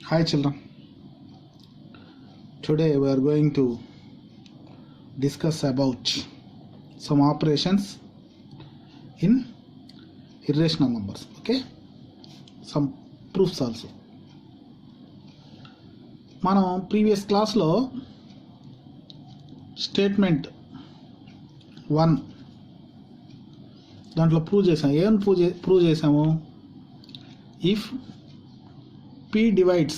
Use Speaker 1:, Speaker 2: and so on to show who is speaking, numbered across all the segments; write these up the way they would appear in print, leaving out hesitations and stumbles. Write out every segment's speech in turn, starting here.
Speaker 1: Hi children, today we are going to discuss about some operations in irrational numbers, okay? Some proofs also. మనం previous క్లాస్లో statement 1 దాంట్లో prove చేసాము if P divides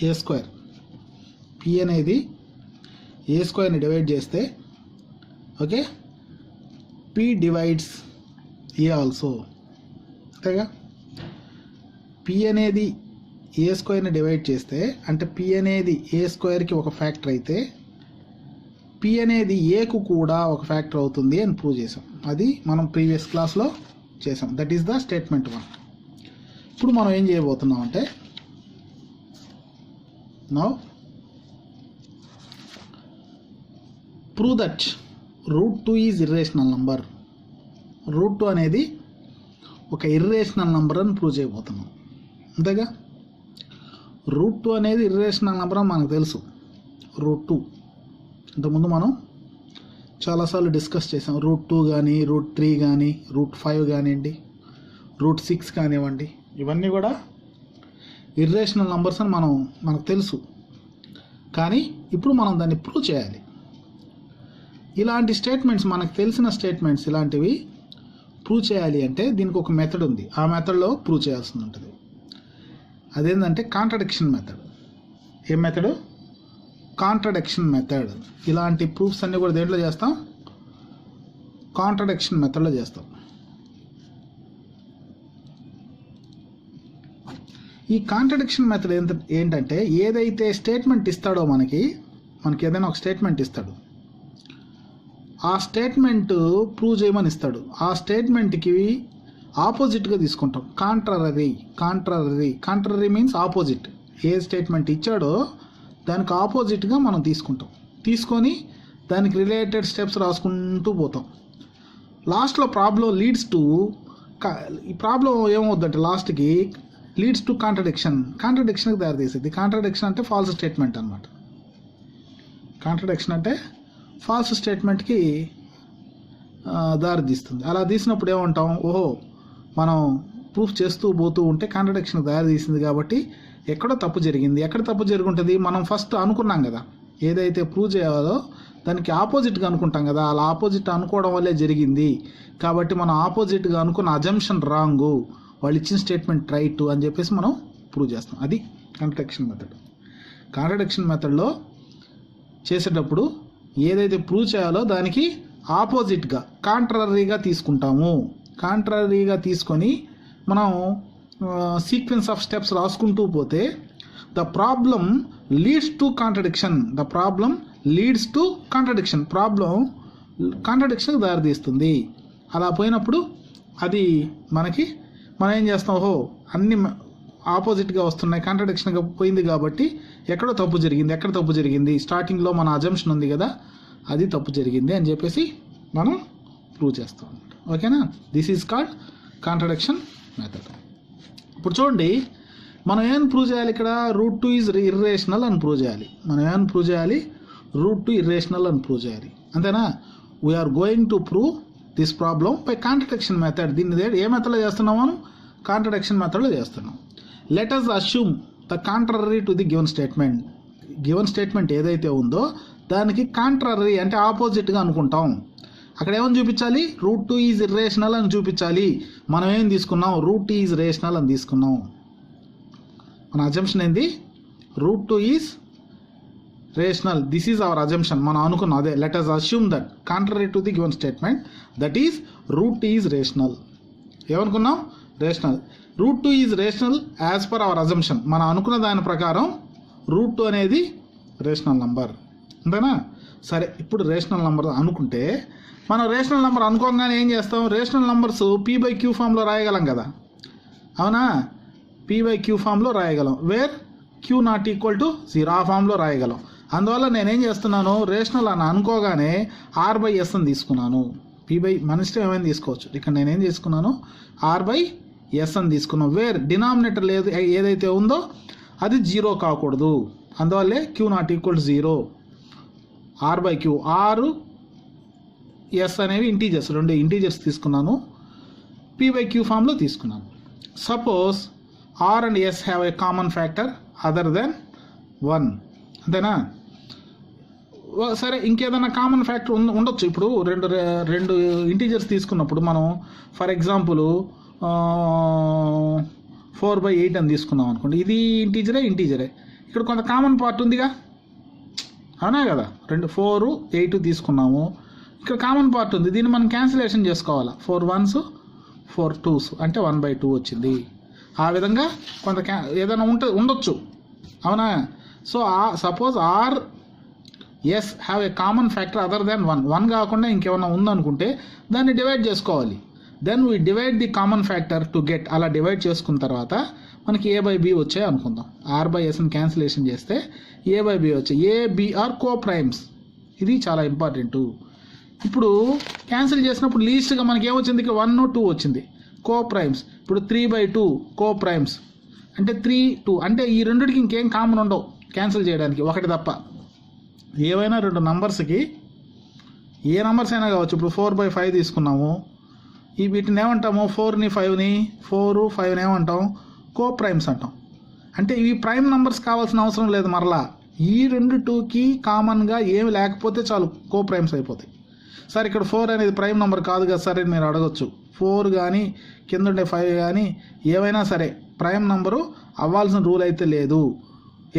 Speaker 1: A square, P అనేది A square ని divide చేస్తే okay P divides A also, అంతేగా? P అనేది A square ని డివైడ్ చేస్తే అంటే P అనేది A square కి ఒక ఫ్యాక్టర్ అయితే P అనేది A కు కూడా ఒక ఫ్యాక్టర్ అవుతుంది అని ప్రూవ్ చేసాం. అది మనం ప్రీవియస్ క్లాస్లో చేసాం. That is the statement 1. ఇప్పుడు మనం ఏం చేయబోతున్నాం అంటే now prove that √2 is irrational number. √2 అనేది ఒక ఇర్రేషనల్ నంబర్ అని ప్రూవ్ చేయబోతున్నాం, అంతేగా? √2 అనేది ఇర్రేషనల్ నంబర్ అని మనకు తెలుసు. √2 ఇంతకుముందు మనం చాలాసార్లు డిస్కస్ చేసాం. √2 కానీ √3 కానీ √5 కానివ్వండి, √6 కానివ్వండి, ఇవన్నీ కూడా ఇర్రేషనల్ నంబర్స్ అని మనకు తెలుసు. కానీ ఇప్పుడు మనం దాన్ని ప్రూవ్ చేయాలి. ఇలాంటి స్టేట్మెంట్స్, మనకు తెలిసిన స్టేట్మెంట్స్ ఇలాంటివి ప్రూవ్ చేయాలి అంటే దీనికి ఒక మెథడ్ ఉంది. ఆ మెథడ్లో ప్రూవ్ చేయాల్సి ఉంటుంది. అదేంటంటే కాంట్రడిక్షన్ మెథడ్. ఏ మెథడ్? Contradiction method. ఇలాంటి ప్రూఫ్స్ అన్నీ కూడా దేంట్లో చేస్తాం? కాంట్రడిక్షన్ మెథడ్లో చేస్తాం. ఈ కాంట్రడిక్షన్ మెథడ్ ఏంటంటే ఏదైతే స్టేట్మెంట్ ఇస్తాడో మనకి ఏదైనా ఒక స్టేట్మెంట్ ఇస్తాడు, ఆ స్టేట్మెంట్ ప్రూవ్ చేయమని ఇస్తాడు. ఆ స్టేట్మెంట్కి ఆపోజిట్గా తీసుకుంటాం. Contrary means opposite. ఏ స్టేట్మెంట్ ఇచ్చాడో దానికి ఆపోజిట్గా మనం తీసుకొని దానికి రిలేటెడ్ స్టెప్స్ రాసుకుంటూ పోతాం. లాస్ట్లో ప్రాబ్లం లీడ్స్ టు, ఈ ప్రాబ్లం ఏమవుద్దంటే లాస్ట్కి లీడ్స్ టు కాంట్రడిక్షన్కి దారితీసేది. కాంట్రడిక్షన్ అంటే ఫాల్స్ స్టేట్మెంట్ అనమాట. కాంట్రడిక్షన్ అంటే ఫాల్స్ స్టేట్మెంట్కి దారి తీస్తుంది. అలా తీసినప్పుడు ఏమంటాం? ఓహో, మనం ప్రూఫ్ చేస్తూ పోతూ ఉంటే కాంట్రడిక్షన్కి దారి తీసింది కాబట్టి ఎక్కడో తప్పు జరిగింది. ఎక్కడ తప్పు జరిగి ఉంటుంది? మనం ఫస్ట్ అనుకున్నాం కదా, ఏదైతే ప్రూవ్ చేయాలో దానికి ఆపోజిట్గా అనుకుంటాం కదా, అలా ఆపోజిట్ అనుకోవడం వల్లే జరిగింది. కాబట్టి మనం ఆపోజిట్గా అనుకున్న అజంప్షన్ రాంగు, వాళ్ళు ఇచ్చిన స్టేట్మెంట్ రైట్ అని చెప్పేసి మనం ప్రూవ్ చేస్తాం. అది కాంట్రడిక్షన్ మెథడ్. కాంట్రడిక్షన్ మెథడ్లో చేసేటప్పుడు ఏదైతే ప్రూవ్ చేయాలో దానికి ఆపోజిట్గా కాంట్రరీగా తీసుకుంటాము. కాంట్రరీగా తీసుకొని మనం సీక్వెన్స్ ఆఫ్ స్టెప్స్ రాసుకుంటూ పోతే the problem leads to contradiction. Problem కాంట్రడిక్షన్కి దారితీస్తుంది. అలా పోయినప్పుడు అది మనం ఏం చేస్తాం? ఓహో, అన్ని ఆపోజిట్గా వస్తున్నాయి, కాంట్రడిక్షన్గా పోయింది కాబట్టి ఎక్కడో తప్పు జరిగింది. స్టార్టింగ్లో మన అజంప్షన్ ఉంది కదా, అది తప్పు జరిగింది అని చెప్పేసి మనం ప్రూవ్ చేస్తాం. ఓకేనా? This is called contradiction method. ఇప్పుడు చూడండి, మనం ఏం ప్రూవ్ చేయాలి ఇక్కడ? √2 ఈజ్ ఇర్రేషనల్ అని ప్రూవ్ చేయాలి. √2 ఇర్రేషనల్ అని ప్రూవ్ చేయాలి, అంతేనా? We are going to prove this problem by contradiction method. దీన్ని ఏ మెథడ్లో చేస్తున్నాం? మనం కాంట్రడిక్షన్ మెథడ్లో చేస్తున్నాం. Let us assume the contrary to the given statement. Given statement ఏదైతే ఉందో దానికి కాంట్రరీ అంటే ఆపోజిట్గా అనుకుంటాం. అక్కడ ఏమని చూపించాలి? √2 ఈజ్ ఇర్రేషనల్ అని చూపించాలి. మనం ఏం తీసుకున్నాం? √2 ఈజ్ రేషనల్ అని తీసుకున్నాం. మన అజంప్షన్ ఏంది? √2 is rational. This is our assumption. మనం అనుకున్నాం అదే. Let us assume that contrary to the given statement that is √2 is rational. ఏమనుకున్నాం? Rational. √2 is rational as per our assumption. మనం అనుకున్న దాని ప్రకారం √2 అనేది రేషనల్ నంబర్, అంతేనా? సరే, ఇప్పుడు రేషనల్ నంబర్ అనుకుంటే మనం రేషనల్ నెంబర్ అనుకోగానే ఏం చేస్తాం? రేషనల్ నెంబర్స్ P/Q ఫామ్లో రాయగలం కదా, అవునా? P/Q ఫామ్లో రాయగలం. వేర్ Q ≠ 0 ఆ ఫామ్లో రాయగలం. అందువల్ల నేనేం చేస్తున్నాను? రేషనల్ అని అనుకోగానే R/S అని తీసుకున్నాను. మన ఇష్టం ఏమైనా తీసుకోవచ్చు. ఇక్కడ నేనేం తీసుకున్నాను? R/S ఎస్ అని తీసుకున్నాం. వేర్ డినామినేటర్ ఏదైతే ఉందో అది 0 కాకూడదు, అందువల్లే q not equal to 0. R by q, r s అనేవి ఇంటీజర్స్, 2 ఇంటీజర్స్ తీసుకున్నాను, పీ బై క్యూ ఫామ్లో తీసుకున్నాను. Suppose r and s have a common factor other than 1, అంతేనా? సరే, ఇంకేదైనా కామన్ ఫ్యాక్టర్ ఉండొచ్చు. ఇప్పుడు రెండు ఇంటీజర్స్ తీసుకున్నప్పుడు మనం ఫర్ ఎగ్జాంపుల్ 4/8 అని తీసుకున్నాం అనుకోండి, ఇది ఇంటీజరే, ఇక్కడ కొంత కామన్ పార్ట్ ఉందిగా, అవునా కదా? 4, 8 తీసుకున్నాము, ఇక్కడ కామన్ పార్ట్ ఉంది, దీన్ని మనం క్యాన్సిలేషన్ చేసుకోవాలా. 4 1s 4 2s అంటే 1/2 వచ్చింది. ఆ విధంగా కొంత ఏదైనా ఉండొచ్చు, అవునా? So suppose r s have a common factor other than 1 కాకుండా ఇంకేమైనా ఉందనుకుంటే దాన్ని డివైడ్ చేసుకోవాలి. Then we divide the common factor to get, అలా డివైడ్ చేసుకున్న తర్వాత మనకి A/B వచ్చాయి అనుకుందాం. R/Sని క్యాన్సిలేషన్ చేస్తే A/B వచ్చాయి. A, B are coprimes, ఇది చాలా ఇంపార్టెంట్. ఇప్పుడు క్యాన్సిల్ చేసినప్పుడు లీస్ట్గా మనకి ఏమొచ్చింది? 1, 2 వచ్చింది, కో ప్రైమ్స్. ఇప్పుడు 3/2 కో ప్రైమ్స్ అంటే 3, 2 అంటే ఈ రెండిటికి ఇంకేం కామన్ ఉండవు క్యాన్సిల్ చేయడానికి, ఒకటి తప్ప. ఏవైనా 2 నంబర్స్కి ఏ నంబర్స్ అయినా కావచ్చు. ఇప్పుడు 4/5 తీసుకున్నాము, వీటిని ఏమంటాము? 4ని 5ని 4, 5ని ఏమంటాం? కో ప్రైమ్స్ అంటాం. అంటే ఇవి ప్రైమ్ నంబర్స్ కావాల్సిన అవసరం లేదు. మరలా ఈ 2కి కామన్గా ఏమి లేకపోతే చాలు, కో ప్రైమ్స్ అయిపోతాయి. సార్ ఇక్కడ 4 అనేది ప్రైమ్ నెంబర్ కాదు కదా సార్ అని మీరు అడగచ్చు. 4 కానీ కింద ఉండే 5 కానీ ఏవైనా సరే ప్రైమ్ నెంబరు అవ్వాల్సిన రూల్ అయితే లేదు.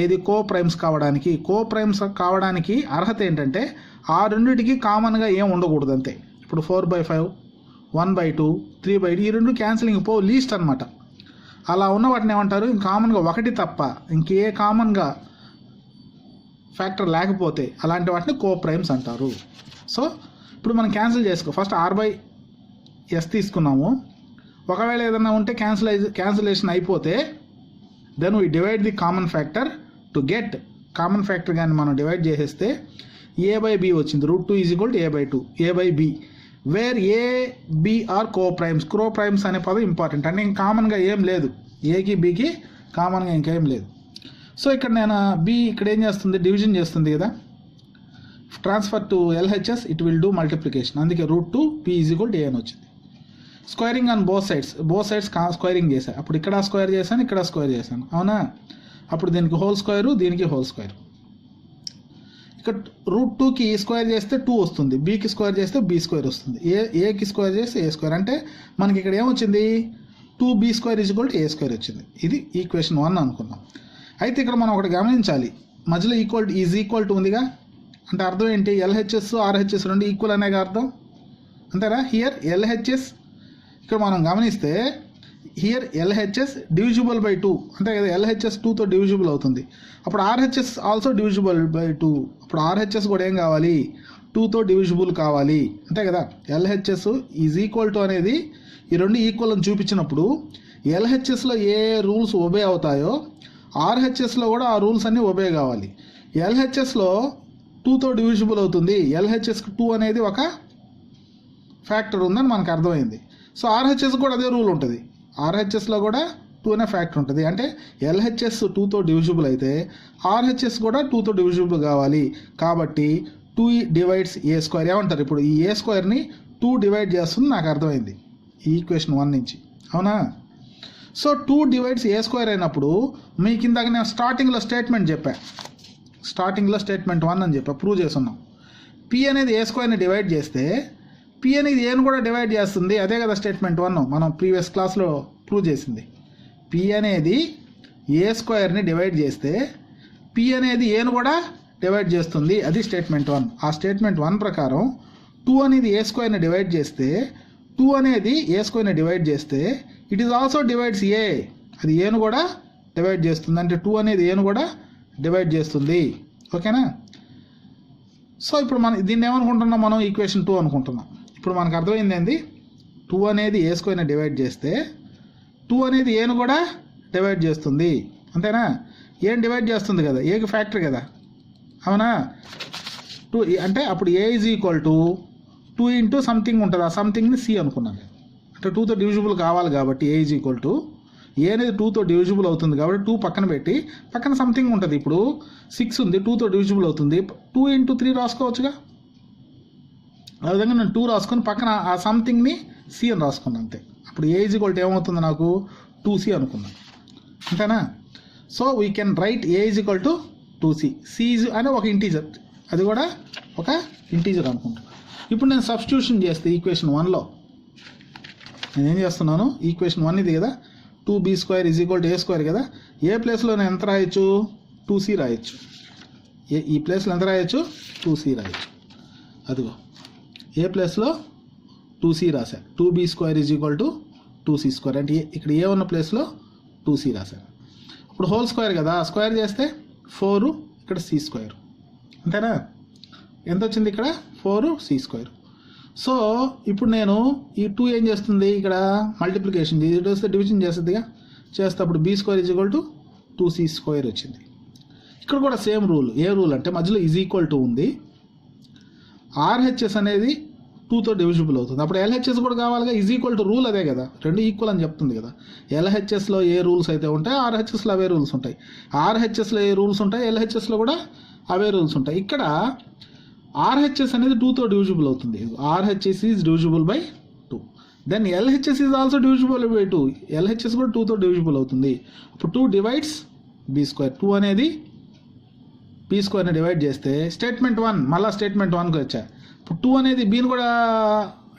Speaker 1: ఏది? కో ప్రైమ్స్ కావడానికి. కో ప్రైమ్స్ కావడానికి అర్హత ఏంటంటే ఆ రెండింటికి కామన్గా ఏం ఉండకూడదు అంతే. ఇప్పుడు 4/5, 1/2, 3/2 ఈ 2 క్యాన్సిలింగ్ లీస్ట్ అనమాట. అలా ఉన్న వాటిని ఏమంటారు? కామన్గా ఒకటి తప్ప ఇంకే కామన్గా ఫ్యాక్టర్ లేకపోతే అలాంటి వాటిని కో ప్రైమ్స్ అంటారు. సో ఇప్పుడు మనం క్యాన్సిల్ చేసుకో. ఫస్ట్ R/S తీసుకున్నాము, ఒకవేళ ఏదైనా ఉంటే క్యాన్సిలేషన్ అయిపోతే then we divide the common factor to get common factor కానీ మనం డివైడ్ చేసేస్తే A/B వచ్చింది. √2 = A/2, A/B, where A, B are coprimes. Coprimes అనే పదం ఇంపార్టెంట్, అంటే ఇంక కామన్గా ఏం లేదు, ఏకి బీకి కామన్గా ఇంకేం లేదు. సో ఇక్కడ నేను B ఇక్కడ ఏం చేస్తుంది? డివిజన్ చేస్తుంది కదా, transfer to LHS it will do multiplication, అందుకే √2 P = A అని వచ్చింది. Squaring on both sides squaring చేశాను. అప్పుడు ఇక్కడ స్క్వేర్ చేశాను, ఇక్కడ స్క్వేర్ చేశాను, అవునా? అప్పుడు దీనికి హోల్ స్క్వేరు, దీనికి హోల్ స్క్వేర్. ఇక్కడ √2కి స్క్వేర్ చేస్తే 2 వస్తుంది, బీకి స్క్వేర్ చేస్తే B² వస్తుంది, ఏకి స్క్వేర్ చేస్తే A². అంటే మనకి ఇక్కడ ఏమొచ్చింది? 2B² = A² వచ్చింది. ఇది ఈక్వేషన్ 1 అనుకున్నాం. అయితే ఇక్కడ మనం ఒకటి గమనించాలి, మధ్యలో ఈక్వల్ టు ఉందిగా, అంటే అర్థం ఏంటి? LHS, RHS 2 ఈక్వల్ అనేగా అర్థం, అంతేనా? హియర్ LHS ఇక్కడ మనం గమనిస్తే హియర్ LHS డివిజిబుల్ బై 2, అంతే కదా? LHS 2తో డివిజిబుల్ అవుతుంది. అప్పుడు RHS ఆల్సో డివిజిబుల్ బై 2, అప్పుడు RHS కూడా ఏం కావాలి? 2తో డివిజిబుల్ కావాలి, అంతే కదా? LHS = అనేది ఈ 2 ఈక్వల్ అని చూపించినప్పుడు LHSలో ఏ రూల్స్ ఒబే అవుతాయో RHSలో కూడా ఆ రూల్స్ అన్నీ ఒబే కావాలి. LHSలో 2తో డివిజిబుల్ అవుతుంది, LHSకి 2 అనేది ఒక ఫ్యాక్టర్ ఉందని మనకు అర్థమైంది. సో RHS కూడా అదే రూల్ ఉంటుంది, RHSలో కూడా 2 అనే ఫ్యాక్టర్ ఉంటుంది. అంటే LHS 2తో డివిజిబుల్ అయితే RHS కూడా 2తో డివిజిబుల్ కావాలి. కాబట్టి 2 డివైడ్స్ A². ఏమంటారు? ఇప్పుడు ఈ A²ని 2 డివైడ్ చేస్తుంది, నాకు అర్థమైంది ఈ ఈక్వేషన్ 1 నుంచి, అవునా? సో 2 డివైడ్స్ A² అయినప్పుడు మీకు ఇందాక నేను స్టార్టింగ్లో స్టేట్మెంట్ 1 అని చెప్పా, ప్రూవ్ చేస్తున్నాం. P అనేది A²ని డివైడ్ చేస్తే P అనేది Aను కూడా డివైడ్ చేస్తుంది, అదే కదా స్టేట్మెంట్ 1 మనం ప్రీవియస్ క్లాస్లో ప్రూవ్ చేసింది. P అనేది A²ని డివైడ్ చేస్తే P అనేది Aను కూడా డివైడ్ చేస్తుంది, అది స్టేట్మెంట్ 1. ఆ స్టేట్మెంట్ 1 ప్రకారం 2 అనేది A²ని డివైడ్ చేస్తే 2 అనేది A²ని డివైడ్ చేస్తే it is also divides A, అది Aను కూడా డివైడ్ చేస్తుంది, అంటే 2 అనేది Aను కూడా డివైడ్ చేస్తుంది, ఓకేనా? సో ఇప్పుడు మనం దీన్ని ఏమనుకుంటున్నాం? మనం ఈక్వేషన్ 2 అనుకుంటున్నాం. ఇప్పుడు మనకు అర్థమైంది ఏంది? 2 అనేది A²ని డివైడ్ చేస్తే 2 అనేది Aను కూడా డివైడ్ చేస్తుంది, అంతేనా? ఏం డివైడ్ చేస్తుంది కదా, ఏకి ఫ్యాక్టర్ కదా, అవునా? 2 అంటే అప్పుడు A = 2 × సంథింగ్ ఉంటుంది, ఆ సంథింగ్ని C అనుకున్నాను. అంటే 2తో డివిజిబుల్ కావాలి కాబట్టి ఏ ఈజ్ ఈక్వల్ టు ఏ అనేది 2తో డివిజిబుల్ అవుతుంది కాబట్టి 2 పక్కన పెట్టి పక్కన సంథింగ్ ఉంటుంది. ఇప్పుడు 6 ఉంది, 2తో డివిజిబుల్ అవుతుంది, 2 × 3 రాసుకోవచ్చుగా. ఆ విధంగా నేను 2 రాసుకొని పక్కన ఆ సంథింగ్ని సి అని రాసుకున్నాను అంతే. అప్పుడు ఏ ఈజ్ ఈక్వల్ టు ఏమవుతుంది నాకు 2c అనుకున్నాను, అంతేనా. So we can write a is equal to 2c. C అనే ఒక ఇంటీజర్, అది కూడా ఒక ఇంటీజర్ అనుకుంటున్నాను. ఇప్పుడు నేను సబ్స్టిట్యూషన్ చేస్తే ఈక్వేషన్ 1లో నేను ఏం చేస్తున్నాను, ఈక్వేషన్ 1 ఇది కదా, 2b² = a² కదా. ఏ ప్లేస్లో నేను ఎంత రాయొచ్చు, 2c రాయొచ్చు. ఈ ప్లేస్లో ఎంత రాయొచ్చు, 2c రాయొచ్చు. అదిగో ఏ ప్లేస్లో 2c రాశాను, 2b² = 2c². అంటే ఇక్కడ ఏ ఉన్న ప్లేస్లో 2c రాశాను. ఇప్పుడు హోల్ స్క్వేర్ కదా, స్క్వేర్ చేస్తే 4, ఇక్కడ c², అంతేనా. ఎంత వచ్చింది ఇక్కడ 4c². సో ఇప్పుడు నేను ఈ 2 ఏం చేస్తుంది, ఇక్కడ మల్టిప్లికేషన్ చేస్తే డివిజన్ చేస్తుందిగా, చేస్తే అప్పుడు b² = 2c² వచ్చింది. ఇక్కడ కూడా సేమ్ రూల్. ఏ రూల్ అంటే మధ్యలో ఈజ్ ఈక్వల్ టు ఉంది, RHS అనేది 2తో డివిజిబుల్ అవుతుంది. అప్పుడు LHS కూడా కావాలిగా, ఈజ్ ఈక్వల్ టు రూల్ అదే కదా, రెండు ఈక్వల్ అని చెప్తుంది కదా. LHSలో ఏ రూల్స్ అయితే ఉంటాయి RHSలో అవే రూల్స్ ఉంటాయి. RHSలో ఏ రూల్స్ ఉంటాయి LHSలో కూడా అవే రూల్స్ ఉంటాయి. ఇక్కడ RHS అనేది 2తో డివిజిబుల్ అవుతుంది. RHS is divisible by 2. Then LHS is also divisible by 2. LHS కూడా 2తో డివిజిబుల్ అవుతుంది. ఇప్పుడు 2 డివైడ్స్ b². 2 అనేది b²ని డివైడ్ చేస్తే స్టేట్మెంట్ 1, మళ్ళీ స్టేట్మెంట్ 1కి వచ్చా. ఇప్పుడు 2 అనేది bని కూడా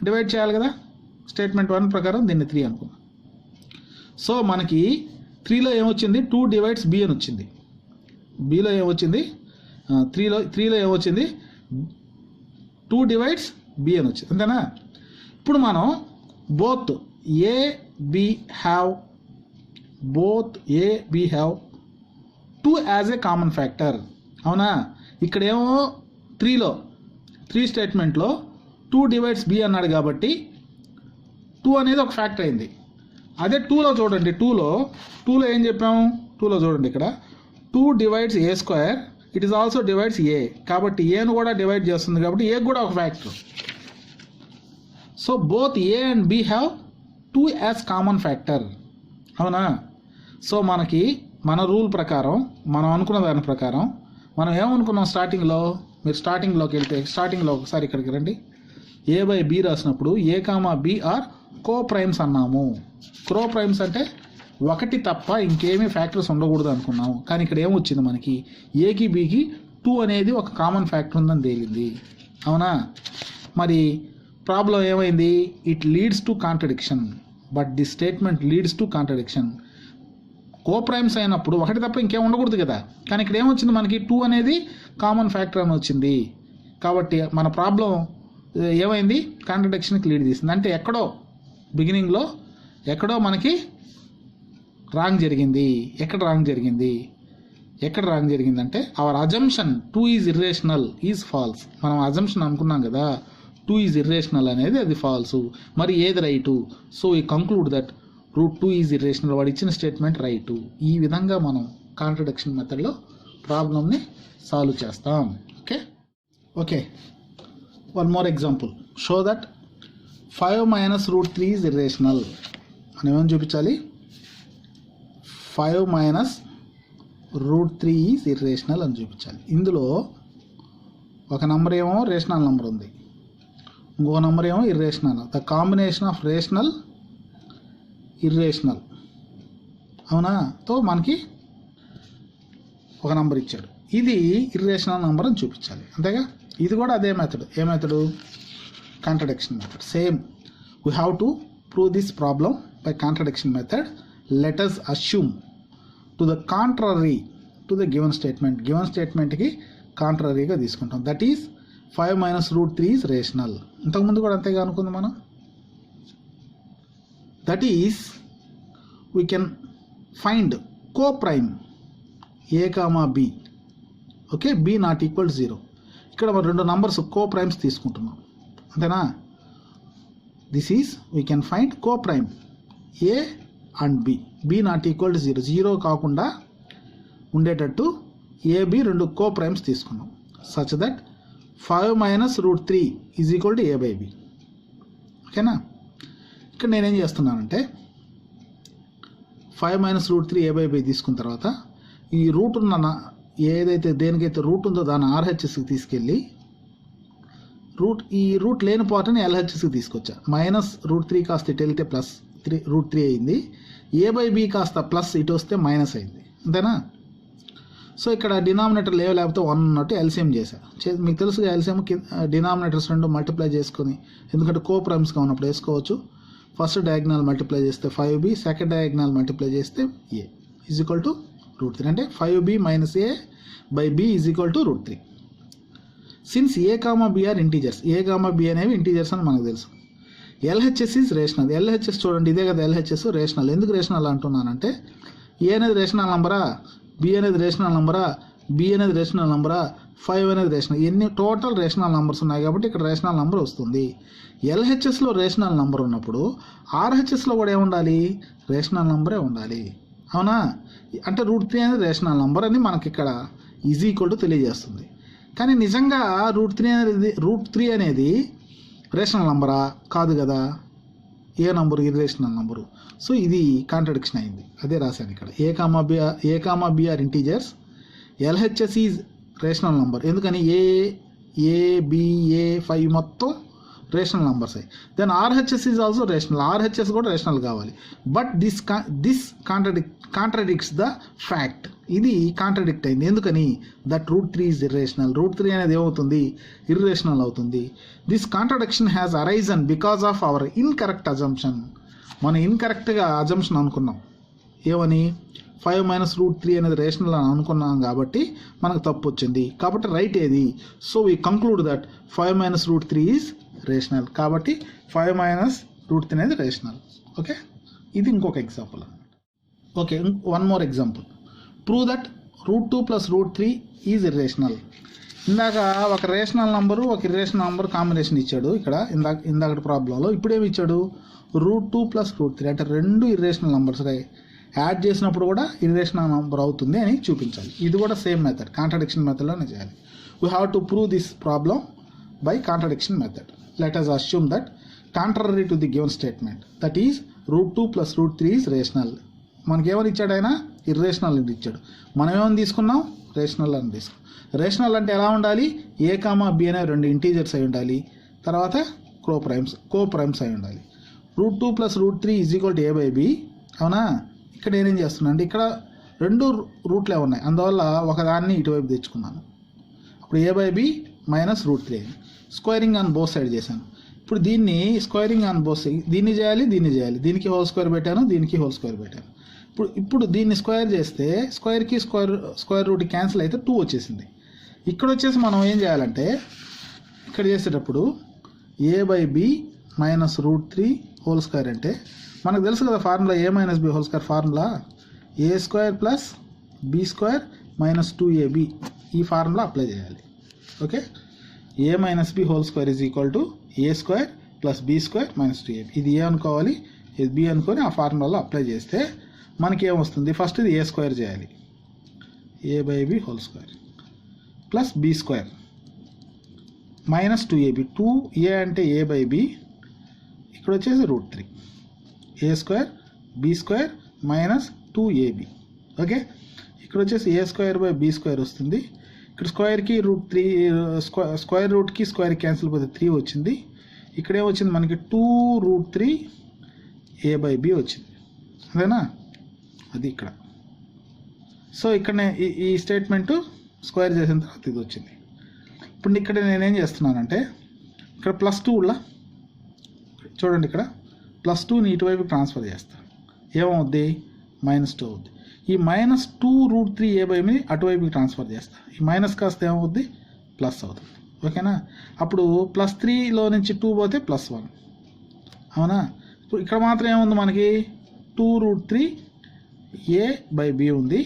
Speaker 1: డివైడ్ చేయాలి కదా, స్టేట్మెంట్ 1 ప్రకారం దీన్ని 3 అనుకున్నాం. సో మనకి 3లో ఏమొచ్చింది, 2 డివైడ్స్ b అని వచ్చింది. bలో ఏమొచ్చింది, 3లో ఏమొచ్చింది, 2 డివైడ్స్ b అని వచ్చింది, అంతేనా. ఇప్పుడు మనం both A B have 2 as a common factor, అవునా. ఇక్కడేమో 3 స్టేట్మెంట్లో 2 డివైడ్స్ b అన్నాడు కాబట్టి 2 అనేది ఒక ఫ్యాక్టర్ అయింది. అదే 2లో చూడండి, 2లో ఏం చెప్పాము, 2లో చూడండి ఇక్కడ 2 divides a², it is also divides A, కాబట్టి ఏను కూడా డివైడ్ చేస్తుంది కాబట్టి ఏ కూడా ఒక factor. So both A and B have 2 as common factor, అవునా. సో మనకి మన రూల్ ప్రకారం, మనం అనుకున్న దాని ప్రకారం మనం ఏమనుకున్నాం స్టార్టింగ్లో, మీరు స్టార్టింగ్లోకి వెళ్తే, స్టార్టింగ్లో ఒకసారి ఇక్కడికి రండి, a బై b రాసినప్పుడు a, b are coprimes అన్నాము. కో ప్రైమ్స్ అంటే ఒకటి తప్ప ఇంకేమీ ఫ్యాక్టర్స్ ఉండకూడదు అనుకున్నాము. కానీ ఇక్కడ ఏమొచ్చింది మనకి, ఏకి బికి 2 అనేది ఒక కామన్ ఫ్యాక్టర్ ఉందని తేలింది, అవునా. మరి ప్రాబ్లం ఏమైంది, it leads to contradiction, but the statement leads to contradiction. Co primes అయినప్పుడు ఒకటి తప్ప ఇంకేం ఉండకూడదు కదా, కానీ ఇక్కడ ఏమొచ్చింది మనకి 2 అనేది కామన్ ఫ్యాక్టర్ అని వచ్చింది. కాబట్టి మన ప్రాబ్లం ఏమైంది, కాంట్రడిక్షన్కి లీడ్ తీసింది. అంటే ఎక్కడో బిగినింగ్లో ఎక్కడో మనకి రాంగ్ జరిగింది. ఎక్కడ రాంగ్ జరిగిందంటే hour assumption 2 is irrational is false. మనం అజంప్షన్ అనుకున్నాం కదా 2 ఈజ్ ఇర్రేషనల్ అనేది, అది ఫాల్స్. మరి ఏది రైటు, సో ఈ కంక్లూడ్ దట్ √2 ఈజ్ ఇర్రేషనల్. వాడు ఇచ్చిన స్టేట్మెంట్ రైటు. ఈ విధంగా మనం కాంట్రడిక్షన్ మెథడ్లో ప్రాబ్లమ్ని సాల్వ్ చేస్తాం. Okay, one more example. Show that 5 - √3 is irrational. మనం ఏమని చూపించాలి, 5 - √3 ఈజ్ ఇర్రేషనల్ అని చూపించాలి. ఇందులో ఒక నెంబర్ ఏమో రేషనల్ నెంబర్ ఉంది, ఇంకో నెంబర్ ఏమో irrational. The combination of rational irrational, అవునా. తో మనకి ఒక నెంబర్ ఇచ్చాడు, ఇది ఇర్రేషనల్ నెంబర్ అని చూపించాలి, అంతేగా. ఇది కూడా అదే మెథడ్. ఏ method, contradiction method. Same we have to prove this problem by contradiction method. Let us assume to the contrary to the given statement. Given స్టేట్మెంట్కి కాంట్రరీగా తీసుకుంటాం. That is 5 - √3 is rational. ఇంతకుముందు కూడా అంతేగా అనుకుంది మనం. That is we can find coprime a, b. Okay, b ≠ 0. ఇక్కడ మనం 2 నంబర్స్ కో ప్రైమ్స్ తీసుకుంటున్నాం, అంతేనా. This is we can find coprime a and b. b ≠ 0, 0 కాకుండా ఉండేటట్టు a, b 2 కో ప్రైమ్స్ తీసుకున్నాం. Such that 5 - √3 is equal to a by b. ఓకేనా. ఇక్కడ నేనేం చేస్తున్నానంటే 5 మైనస్ రూట్ 3 a/b తీసుకున్న తర్వాత ఈ రూట్ ఉన్న ఏదైతే దేనికైతే రూట్ ఉందో దాన్ని RHSకి తీసుకెళ్ళి ఈ రూట్ లేని పార్ట్ని LHSకి తీసుకొచ్చా. మైనస్ రూట్ 3 కాస్త ఇటు వెళ్తే ప్లస్ రూట్ 3 అయింది. a/b కాస్త ప్లస్ ఇటు వస్తే మైనస్ అయింది, అంతేనా? సో ఇక్కడ డినామినేటర్ లేకపోతే 1 ఉన్నట్టు ఎల్సిఎం చేశా. మీకు తెలుసుగా ఎల్సిఎం డినామినేటర్స్ రెండు మల్టిప్లై చేసుకొని, ఎందుకంటే కో ప్రైమ్స్గా ఉన్నప్పుడు వేసుకోవచ్చు. ఫస్ట్ డయాగ్నల్ మల్టిప్లై చేస్తే 5b, సెకండ్ డయాగ్నల్ మల్టిప్లై చేస్తే a is equal to root 3. అంటే 5b minus a by b is equal to root 3. Since a, b are integers, a, b అనేవి integers అని మనకు తెలుసు. LHS is rational. LHS చూడండి, ఇదే కదా LHS రేషనల్. ఎందుకు రేషనల్ అంటున్నానంటే a అనేది రేషనల్ నంబరా, b అనేది రేషనల్ నంబరా, b అనేది రేషనల్ నంబరా, 5 అనేది రేషనల్, ఎన్ని టోటల్ రేషనల్ నంబర్స్ ఉన్నాయి కాబట్టి ఇక్కడ రేషనల్ నంబర్ వస్తుంది. LHSలో రేషనల్ నంబర్ ఉన్నప్పుడు RHSలో కూడా ఏముండాలి? రేషనల్ నంబరే ఉండాలి, అవునా? అంటే రూట్ 3 అనేది రేషనల్ నంబర్ అని మనకి ఇక్కడ ఈజ్ ఈక్వల్ టు తెలియజేస్తుంది. కానీ నిజంగా రూట్ 3 అనేది రేషనల్ నంబరా? కాదు కదా, ఏ నంబరు? Irrational number. సో ఇది కాంట్రడిక్షన్ అయింది, అదే రాశాను ఇక్కడ. a, b are integers, LHS is rational number. ఎందుకని a, b, a, 5 మొత్తం రేషనల్ నంబర్స్ అయ్యి. Then RHS is also rational. RHS కూడా రేషనల్ కావాలి. But this contradicts the fact. ఇది కాంట్రడిక్ట్ అయింది. ఎందుకని? That root 3 is irrational. Root 3 అనేది ఏమవుతుంది? ఇర్రేషనల్ అవుతుంది. This contradiction has arisen because of our incorrect assumption. మనం ఇన్కరెక్ట్గా అజంప్షన్ అనుకున్నాం. ఏమని? 5 మైనస్ రూట్ 3 అనేది రేషనల్ అని అనుకున్నాం కాబట్టి మనకు తప్పు వచ్చింది. కాబట్టి రైట్ ఏది? So we conclude that 5 minus root 3 is rational. కాబట్టి 5 మైనస్ రూట్ 3 అనేది రేషనల్. ఓకే, ఇది ఇంకొక example. Okay, one more example. Prove that root 2 plus root 3 is irrational. ఇందాక ఒక రేషనల్ నంబరు ఒక ఇర్రేషనల్ నంబర్ కాంబినేషన్ ఇచ్చాడు ఇక్కడ ఇందాక ప్రాబ్లంలో. ఇప్పుడేమి ఇచ్చాడు? రూట్ 2 ప్లస్ రూట్ 3 అంటే రెండు ఇర్రేషనల్ నంబర్స్ యాడ్ చేసినప్పుడు కూడా ఇర్రేషనల్ నంబర్ అవుతుంది అని చూపించాలి. ఇది కూడా సేమ్ మెథడ్, కాంట్రడిక్షన్ మెథడ్లోనే చేయాలి. We have to prove this problem by contradiction method. Let us assume that contrary to the given statement, that is root 2 plus root 3 is rational. మనకి ఏమని ఇచ్చాడు? ఆయన ఇర్రేషనల్ అని ఇచ్చాడు. మనం ఏమని తీసుకున్నాం? రేషనల్ అని తీసుకున్నాం. రేషనల్ అంటే ఎలా ఉండాలి? a, b అనే రెండు ఇంటీజర్స్ అయి ఉండాలి. తర్వాత కో ప్రైమ్స్ అయి ఉండాలి. Root 2 plus root 3 is equal to a/b, అవునా? ఇక్కడ నేనేం చేస్తున్నా అంటే ఇక్కడ రెండు రూట్లే ఉన్నాయి, అందువల్ల ఒకదాన్ని ఇటువైపు తెచ్చుకున్నాను. అప్పుడు a/b minus root 3 squaring on both side చేశాను. ఇప్పుడు దీన్ని స్క్వేరింగ్ ఆన్ బోత్ సైడ్, దీన్ని చేయాలి, దీనికి హోల్ స్క్వేర్ పెట్టాను, దీనికి హోల్ స్క్వేర్ పెట్టాను. ఇప్పుడు దీన్ని స్క్వేర్ చేస్తే స్క్వేర్కి స్క్వేర్ రూట్ క్యాన్సిల్ అయితే 2 వచ్చేసింది. ఇక్కడ వచ్చేసి మనం ఏం చేయాలంటే ఇక్కడ చేసేటప్పుడు a/b minus root 3 whole square అంటే మనకు తెలుసు కదా formula, a minus b whole square formula a² plus b² minus 2ab. ఈ ఫార్ములా అప్లై చేయాలి. Okay, a minus b whole square is equal to a² plus b² minus 2ab. ఇది a అనుకోవాలి, ఇది b అనుకొని ఆ ఫార్ములాలో అప్లై చేస్తే మనకి ఏమొస్తుంది? ఫస్ట్ ఇది a² చేయాలి, a/b whole square plus b² minus 2ab. 2a అంటే a/b, ఇక్కడ వచ్చేసి route 3, a² b² minus 2ab. Okay, ఇక్కడ వచ్చేసి a²/b² వస్తుంది. ఇక్కడ స్క్వేర్కి రూట్ 3 స్క్వేర్ రూట్కి స్క్వేర్ క్యాన్సిల్ పోతే 3 వచ్చింది. ఇక్కడ ఏమొచ్చింది మనకి 2 రూట్ 3 a/b వచ్చింది, అదేనా? అది ఇక్కడ. సో ఇక్కడనే ఈ స్టేట్మెంటు స్క్వేర్ చేసిన తర్వాత ఇది వచ్చింది. ఇప్పుడు ఇక్కడ నేనేం చేస్తున్నానంటే ఇక్కడ +2 చూడండి, ఇక్కడ +2ని ఇటువైపు ట్రాన్స్ఫర్ చేస్తాను. ఏమవుద్ది? -2 అవుద్ది. ఈ -2 రూట్ 3 a/bని అటువైపుకి ట్రాన్స్ఫర్ చేస్తా. ఈ మైనస్ కాస్త ఏమవుద్ది? ప్లస్ అవుతుంది. ఓకేనా? అప్పుడు +3లో నుంచి 2 పోతే +1, అవునా? ఇప్పుడు ఇక్కడ మాత్రం ఏముంది మనకి? 2 రూట్ 3 a/b ఉంది.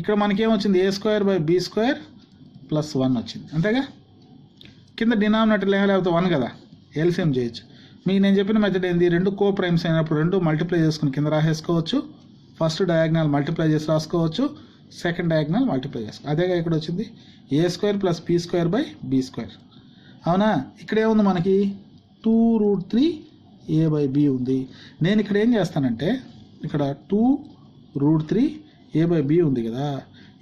Speaker 1: ఇక్కడ మనకేమొచ్చింది? a²/b² ప్లస్ 1 వచ్చింది, అంతేగా? కింద డినామినేటర్ లేకపోతే 1 కదా, ఎల్సిఎం చేయొచ్చు. మీకు నేను చెప్పిన మెథడ్ ఏంది? రెండు కో ప్రైమ్స్ అయినప్పుడు రెండు మల్టిప్లై చేసుకుని కింద రాసేసుకోవచ్చు. ఫస్ట్ డయాగ్నల్ మల్టిప్లై చేసి రాసుకోవచ్చు, సెకండ్ డయాగ్నల్ మల్టిప్లై చేసుకోవచ్చు. అదేగా ఇక్కడ వచ్చింది a² ప్లస్ p²/b², అవునా? ఇక్కడ ఏముంది మనకి? 2 రూట్ 3 a/b ఉంది. నేను ఇక్కడ ఏం చేస్తానంటే ఇక్కడ 2√3 a/b ఉంది కదా,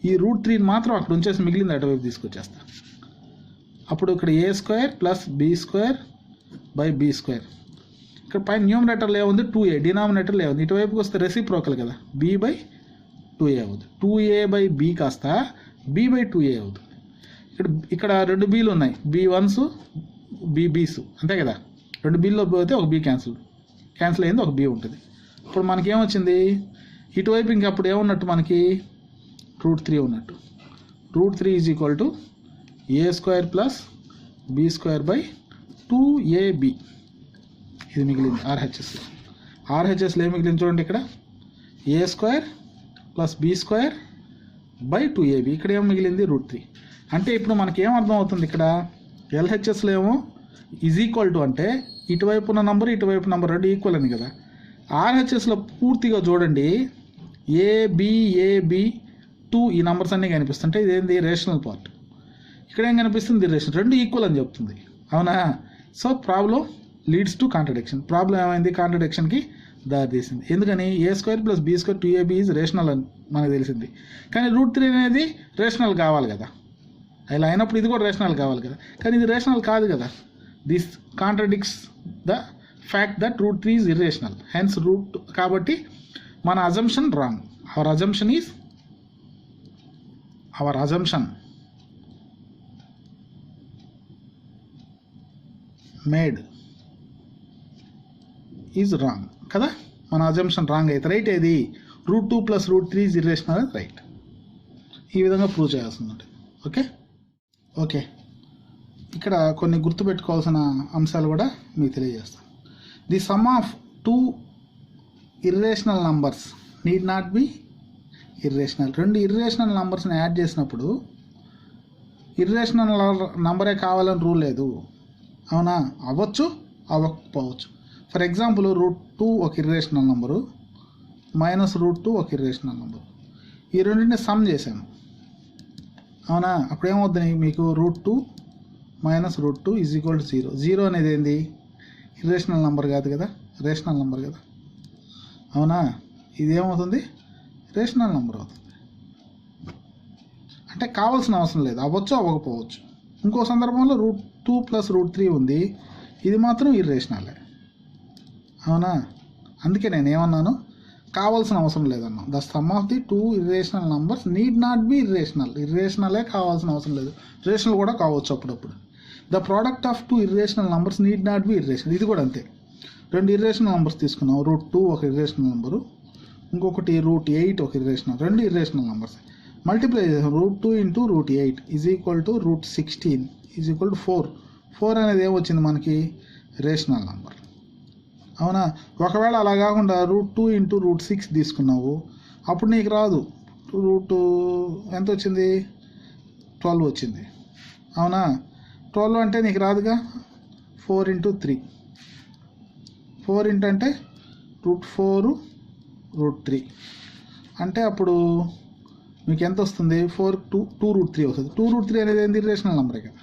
Speaker 1: ఈ √3 మాత్రం అక్కడ ఉంచేసి మిగిలింది అటువైపు తీసుకొచ్చేస్తా. అప్పుడు ఇక్కడ a² + b²/b². ఇక్కడ పైన న్యూమరేటర్లో ఏముంది 2a, డినామినేటర్లో ఏముంది, ఇటువైపుకి వస్తే రెసిప్రోకల్ కదా, b/2a అవుతుంది. 2a/b కాస్త b/2a అవుతుంది. ఇక్కడ 2 bలు ఉన్నాయి, b1s bb's అంతే కదా. 2 bలో పోతే ఒక b క్యాన్సిల్ అయింది, ఒక b ఉంటుంది. ఇప్పుడు మనకి ఏమొచ్చింది, ఇటువైపు ఇంకప్పుడు ఏమున్నట్టు మనకి √3 ఉన్నట్టు. √3 = a² + b²/2ab. ఇది మిగిలింది RHSలో ఏం మిగిలింది చూడండి, ఇక్కడ a² + b²/2ab. ఇక్కడ ఏం మిగిలింది √3. అంటే ఇప్పుడు మనకి ఏం అర్థం అవుతుంది, ఇక్కడ LHSలో ఏమో = అంటే ఇటువైపు ఉన్న నంబర్ ఇటువైపు నంబర్ రెండు ఈక్వల్ అని కదా. RHSలో పూర్తిగా చూడండి AB 2 ఈ నంబర్స్ అన్నీ కనిపిస్తుంటే ఇదేంది రేషనల్ పార్ట్. ఇక్కడ ఏం కనిపిస్తుంది, రేషనల్, రెండు ఈక్వల్ అని చెప్తుంది, అవునా. So problem leads to contradiction. Problem ఏమైంది, కాంట్రడిక్షన్కి దారి తీసింది. ఎందుకని a² + b²/2ab ఈజ్ రేషనల్ అని మనకు తెలిసింది, కానీ √3 అనేది రేషనల్ కావాలి కదా. ఇలా అయినప్పుడు ఇది కూడా రేషనల్ కావాలి కదా, కానీ ఇది రేషనల్ కాదు కదా. This contradicts the fact that √3 is irrational, hence కాబట్టి మన assumption wrong. Hour assumption made is wrong కదా. మన అజంప్షన్ రాంగ్ అయితే రైట్ ఏది, √2 + √3 ఈజ్ ఇర్రేషనల్, రైట్. ఈ విధంగా ప్రూవ్ చేయాల్సి ఉంటుంది. ఓకే ఇక్కడ కొన్ని గుర్తుపెట్టుకోవాల్సిన అంశాలు కూడా మీకు తెలియజేస్తాను. The sum of 2 irrational numbers need not be irrational. 2 irrational నంబర్స్ని యాడ్ చేసినప్పుడు ఇర్రేషనల్ నంబరే కావాలని రూల్ లేదు, అవునా. అవ్వచ్చు, అవ్వకపోవచ్చు. ఫర్ ఎగ్జాంపుల్ √2 ఒక ఇర్రేషనల్ నంబరు, -√2 ఒక ఇర్రేషనల్ నంబరు. ఈ రెండింటిని సమ్ చేశాను, అవునా. అప్పుడు ఏమవుతుంది మీకు, √2 - √2 = 0. 0 అనేది ఏంది, ఇర్రేషనల్ నంబర్ కాదు కదా, రేషనల్ నంబర్ కదా, అవునా. ఇది ఏమవుతుంది, రేషనల్ నంబర్ అవుతుంది. అంటే కావాల్సిన అవసరం లేదు, అవ్వచ్చు, అవ్వకపోవచ్చు. ఇంకో సందర్భంలో √2 + √3 ఉంది, ఇది మాత్రం ఇర్రేషనలే, అవునా. అందుకే నేను ఏమన్నాను, కావాల్సిన అవసరం లేదన్నా. The sum of the 2 irrational numbers need not be irrational. ఇర్రేషనలే కావాల్సిన అవసరం లేదు, రేషనల్ కూడా కావచ్చు అప్పుడప్పుడు. The product of 2 irrational numbers need not be irrational. ఇది కూడా అంతే. 2 ఇర్రేషనల్ నంబర్స్ తీసుకున్నాం, √2 ఒక ఇర్రేషనల్ నంబరు, ఇంకొకటి √8 ఒక ఇర్రేషనల్, 2 ఇర్రేషనల్ నంబర్స్. మల్టిప్లై చేసాం, √2 × √8 = √16 = 4. 4 అనేది ఏమొచ్చింది మనకి, రేషనల్ నంబర్, అవునా. ఒకవేళ అలా కాకుండా √2 × √6 తీసుకున్నావు, అప్పుడు నీకు రాదు. ఎంత వచ్చింది, 12 వచ్చింది, అవునా. 12 అంటే నీకు రాదుగా. 4 × 3, 4 అంటే √4 √3 అంటే అప్పుడు మీకు ఎంత వస్తుంది, 2√3 వస్తుంది. 2√3 అనేది ఏంది, ఇర్రేషనల్ నెంబరే కదా.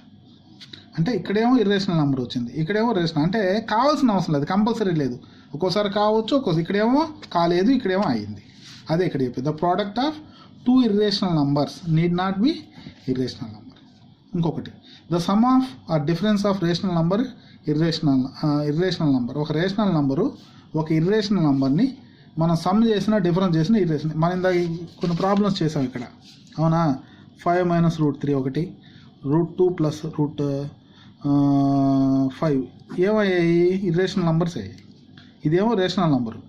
Speaker 1: అంటే ఇక్కడేమో ఇర్రేషనల్ నెంబర్ వచ్చింది, ఇక్కడేమో రేషనల్. అంటే కావాల్సిన అవసరం లేదు, కంపల్సరీ లేదు. ఒక్కోసారి కావచ్చు, ఒక్కోసారి ఇక్కడేమో కాలేదు, ఇక్కడేమో అయ్యింది. అదే ఇక్కడ చెప్పేది, the product of 2 irrational numbers need not be irrational number. ఇంకొకటి, the sum of or difference of rational number irrational number. ఒక రేషనల్ నంబరు ఒక ఇర్రేషనల్ నంబర్ని మనం సమ్ చేసిన డిఫరెన్స్ చేసిన ఇర్రేషనల్. మనం ఇందాక కొన్ని ప్రాబ్లమ్స్ చేసాం ఇక్కడ, అవునా. 5 - √3 ఒకటి, √2 + √5 ఏమయ్యాయి, ఇర్రేషనల్ నంబర్స్ అయ్యాయి. ఇదేమో రేషనల్ నంబరు,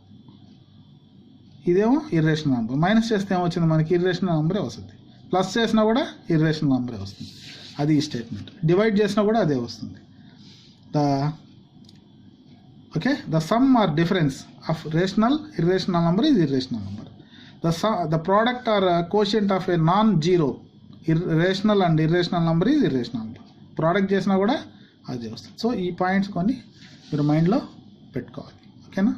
Speaker 1: ఇదేమో ఇర్రేషనల్ నంబర్. మైనస్ చేస్తే ఏమొచ్చింది మనకి, ఇర్రేషనల్ నంబరే వస్తుంది. ప్లస్ చేసినా కూడా ఇర్రేషనల్ నంబరే వస్తుంది. అది ఈ స్టేట్మెంట్. డివైడ్ చేసినా కూడా అదే వస్తుంది. The sum or difference of rational irrational number is irrational number. The product or quotient of a non zero rational and irrational number is irrational number. Product చేసినా కూడా అదే వస్తుంది. సో ఈ పాయింట్స్ కొన్ని మీరు మైండ్లో పెట్టుకోవాలి, ఓకేనా.